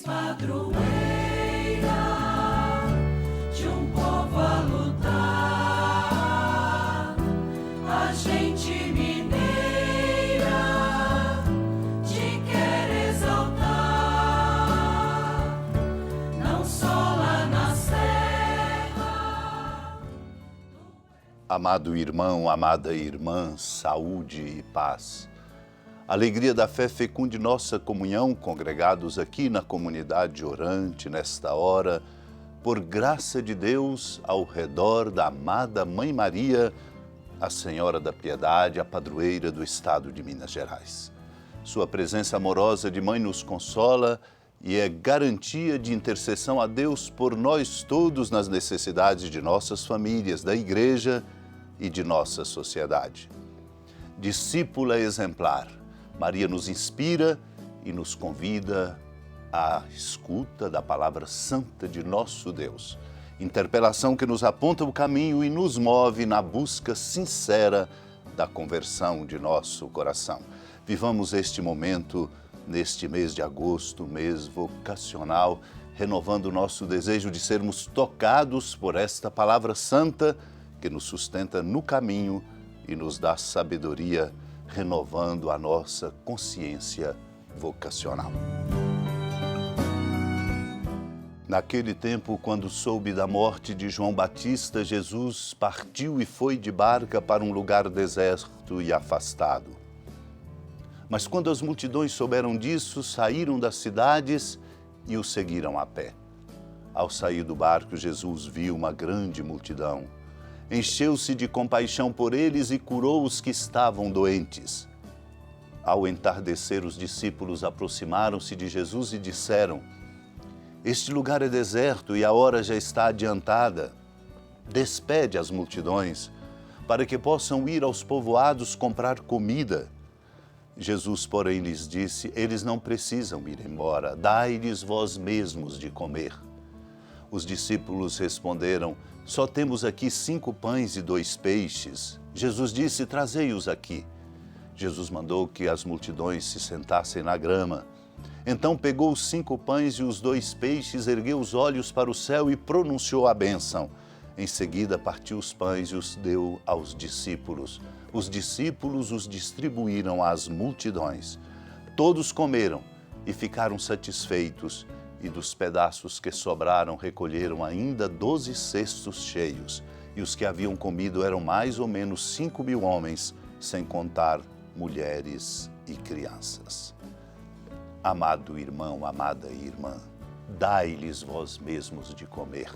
padroeira de um povo a lutar, a gente mineira te quer exaltar, não só lá na serra. Amado irmão, amada irmã, saúde e paz. A alegria da fé fecunde nossa comunhão, congregados aqui na comunidade orante, nesta hora, por graça de Deus, ao redor da amada Mãe Maria, a Senhora da Piedade, a padroeira do estado de Minas Gerais. Sua presença amorosa de Mãe nos consola e é garantia de intercessão a Deus por nós todos nas necessidades de nossas famílias, da Igreja e de nossa sociedade. Discípula exemplar, Maria nos inspira e nos convida à escuta da palavra santa de nosso Deus. Interpelação que nos aponta o caminho e nos move na busca sincera da conversão de nosso coração. Vivamos este momento, neste mês de agosto, mês vocacional, renovando o nosso desejo de sermos tocados por esta palavra santa que nos sustenta no caminho e nos dá sabedoria, renovando a nossa consciência vocacional. Naquele tempo, quando soube da morte de João Batista, Jesus partiu e foi de barca para um lugar deserto e afastado. Mas quando as multidões souberam disso, saíram das cidades e o seguiram a pé. Ao sair do barco, Jesus viu uma grande multidão. Encheu-se de compaixão por eles e curou os que estavam doentes. Ao entardecer, os discípulos aproximaram-se de Jesus e disseram: "Este lugar é deserto e a hora já está adiantada. Despede as multidões, para que possam ir aos povoados comprar comida." Jesus, porém, lhes disse: "Eles não precisam ir embora, dai-lhes vós mesmos de comer." Os discípulos responderam: "Só temos aqui 5 pães e 2 peixes." Jesus disse: "Trazei-os aqui." Jesus mandou que as multidões se sentassem na grama. Então pegou os 5 pães e os 2 peixes, ergueu os olhos para o céu e pronunciou a bênção. Em seguida partiu os pães e os deu aos discípulos. Os discípulos os distribuíram às multidões. Todos comeram e ficaram satisfeitos, e dos pedaços que sobraram recolheram ainda 12 cestos cheios, e os que haviam comido eram mais ou menos 5.000 homens, sem contar mulheres e crianças. Amado irmão, amada irmã, dai-lhes vós mesmos de comer.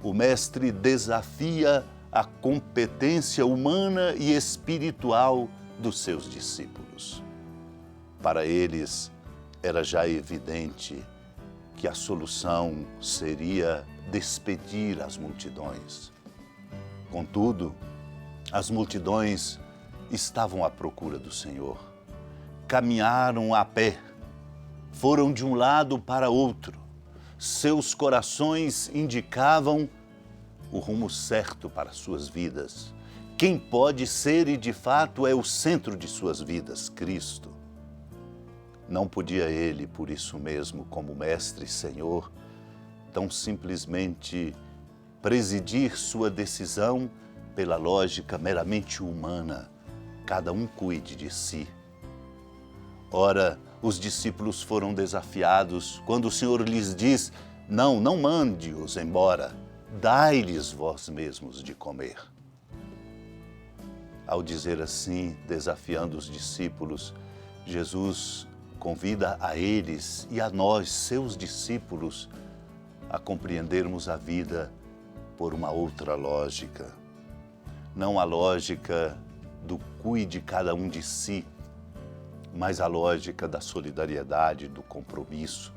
O Mestre desafia a competência humana e espiritual dos seus discípulos. Para eles, era já evidente que a solução seria despedir as multidões. Contudo, as multidões estavam à procura do Senhor. Caminharam a pé, foram de um lado para outro. Seus corações indicavam o rumo certo para suas vidas. Quem pode ser e de fato é o centro de suas vidas, Cristo. Não podia ele, por isso mesmo, como Mestre e Senhor, tão simplesmente presidir sua decisão pela lógica meramente humana. Cada um cuide de si. Ora, os discípulos foram desafiados quando o Senhor lhes diz: não mande-os embora, dai-lhes vós mesmos de comer. Ao dizer assim, desafiando os discípulos, Jesus convida a eles e a nós, seus discípulos, a compreendermos a vida por uma outra lógica. Não a lógica do cuide cada um de si, mas a lógica da solidariedade, do compromisso.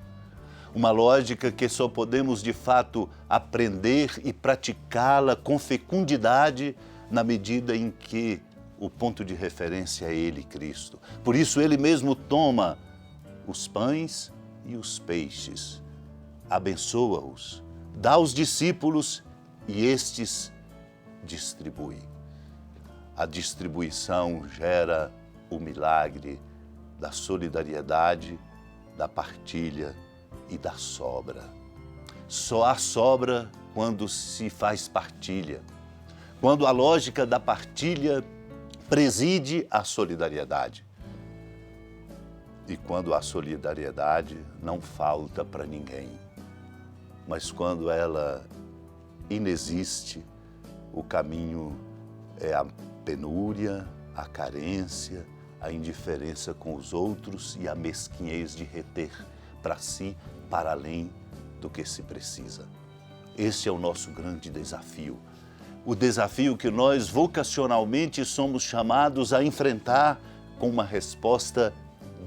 Uma lógica que só podemos de fato aprender e praticá-la com fecundidade na medida em que o ponto de referência é Ele, Cristo. Por isso Ele mesmo toma os pães e os peixes, abençoa-os, dá aos discípulos e estes distribuem. A distribuição gera o milagre da solidariedade, da partilha e da sobra. Só há sobra quando se faz partilha, quando a lógica da partilha preside a solidariedade. E quando a solidariedade não falta para ninguém, mas quando ela inexiste, o caminho é a penúria, a carência, a indiferença com os outros e a mesquinhez de reter para si, para além do que se precisa. Esse é o nosso grande desafio. O desafio que nós vocacionalmente somos chamados a enfrentar com uma resposta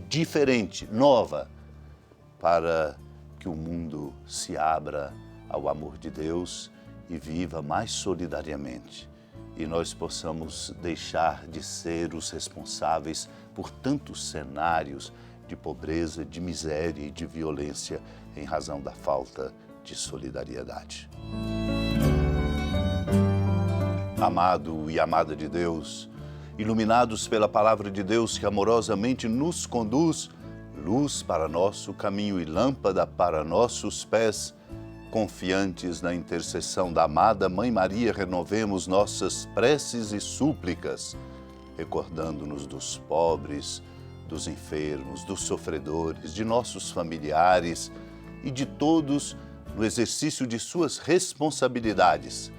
diferente, nova, para que o mundo se abra ao amor de Deus e viva mais solidariamente. E nós possamos deixar de ser os responsáveis por tantos cenários de pobreza, de miséria e de violência em razão da falta de solidariedade. Amado e amada de Deus, iluminados pela palavra de Deus que amorosamente nos conduz, luz para nosso caminho e lâmpada para nossos pés, confiantes na intercessão da amada Mãe Maria, renovemos nossas preces e súplicas, recordando-nos dos pobres, dos enfermos, dos sofredores, de nossos familiares e de todos no exercício de suas responsabilidades,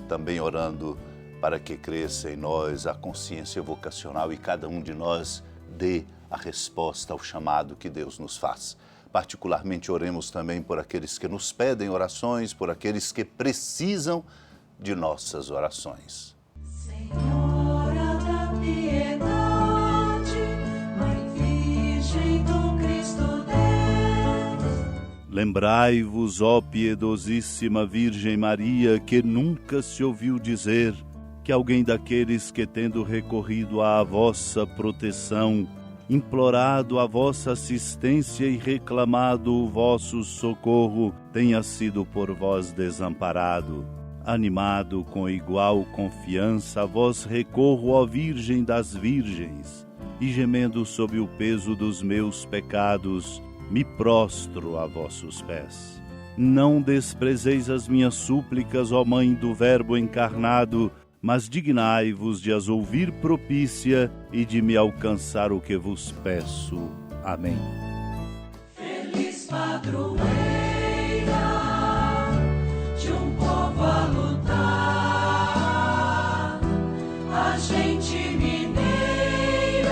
também orando para que cresça em nós a consciência vocacional e cada um de nós dê a resposta ao chamado que Deus nos faz. Particularmente oremos também por aqueles que nos pedem orações, por aqueles que precisam de nossas orações. Senhora da piedade, Mãe Virgem do Cristo Deus. Lembrai-vos, ó piedosíssima Virgem Maria, que nunca se ouviu dizer que alguém daqueles que, tendo recorrido à vossa proteção, implorado a vossa assistência e reclamado o vosso socorro, tenha sido por vós desamparado. Animado com igual confiança, a vós recorro, ó Virgem das Virgens, e gemendo sob o peso dos meus pecados, me prostro a vossos pés. Não desprezeis as minhas súplicas, ó Mãe do Verbo encarnado, mas dignai-vos de as ouvir propícia e de me alcançar o que vos peço. Amém. Feliz padroeira de um povo a lutar, a gente mineira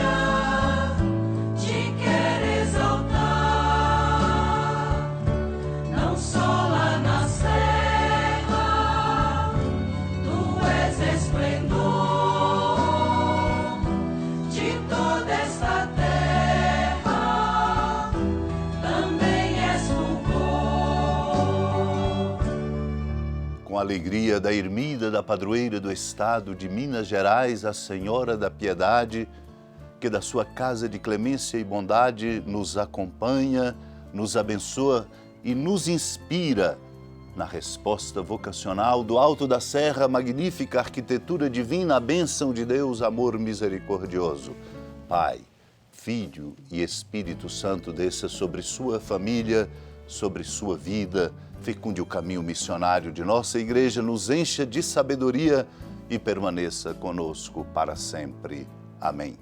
te quer exaltar, não só lá na serra, tu és esplendor de toda esta terra, também és fulgor. Com a alegria da ermida da padroeira do estado de Minas Gerais, a Senhora da Piedade, que da sua casa de clemência e bondade nos acompanha, nos abençoa e nos inspira na resposta vocacional do alto da serra, magnífica arquitetura divina, a bênção de Deus, amor misericordioso. Pai, Filho e Espírito Santo, desça sobre sua família, sobre sua vida, fecunde o caminho missionário de nossa igreja, nos encha de sabedoria e permaneça conosco para sempre. Amém.